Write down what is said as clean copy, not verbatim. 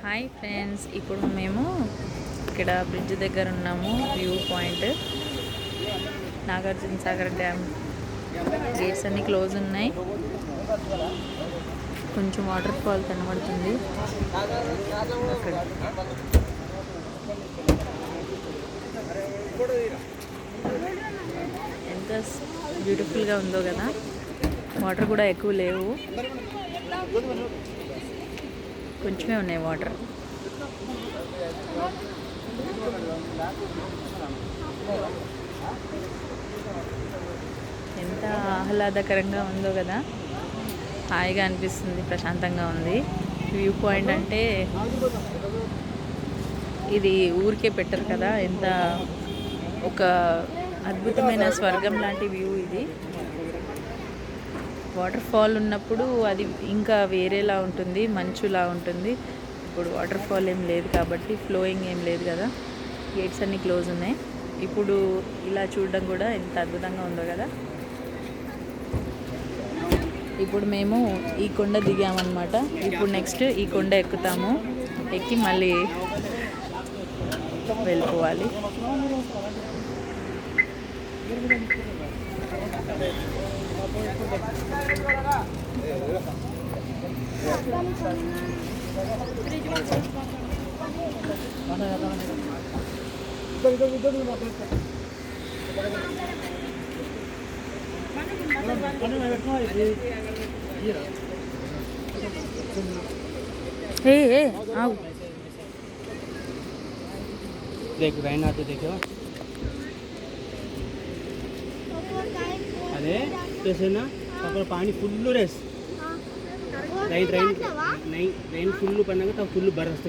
Hi friends, ఇప్పుడు మేము ఇక్కడ బ్రిడ్జ్ దగ్గర ఉన్నాము. View point Nagarjuna Sagar dam gates అన్నీ క్లోజ్ ఉన్నాయి. కొంచెం వాటర్ ఫాల్ కనబడుతుంది అక్కడ. ఎంత బ్యూటిఫుల్గా ఉందో కదా. వాటర్ కూడా ఎక్కువ లేవు, కొంచెమే ఉన్నాయి వాటర్. ఎంత ఆహ్లాదకరంగా ఉందో కదా, హాయిగా అనిపిస్తుంది, ప్రశాంతంగా ఉంది. వ్యూ పాయింట్ అంటే ఇది ఊరికే పెట్టరు కదా, ఎంత ఒక అద్భుతమైన స్వర్గం లాంటి వ్యూ ఇది. వాటర్ ఫాల్ ఉన్నప్పుడు అది ఇంకా వేరేలా ఉంటుంది, మంచులా ఉంటుంది. ఇప్పుడు వాటర్ ఫాల్ ఏం లేదు కాబట్టి, ఫ్లోయింగ్ ఏం లేదు కదా, గేట్స్ అన్నీ క్లోజ్ ఉన్నాయి. ఇప్పుడు ఇలా చూడడం కూడా ఎంత అద్భుతంగా ఉందో కదా. ఇప్పుడు మేము ఈ కొండ దిగామన్నమాట. ఇప్పుడు నెక్స్ట్ ఈ కొండ ఎక్కుతాము, ఎక్కి మళ్ళీ వెళ్ళిపోవాలి. देख बहन आते देखो अरे कैसे ना पानी फुल रेस रैन रैन नहीं रैन फुल पड़ना तब फुल बरस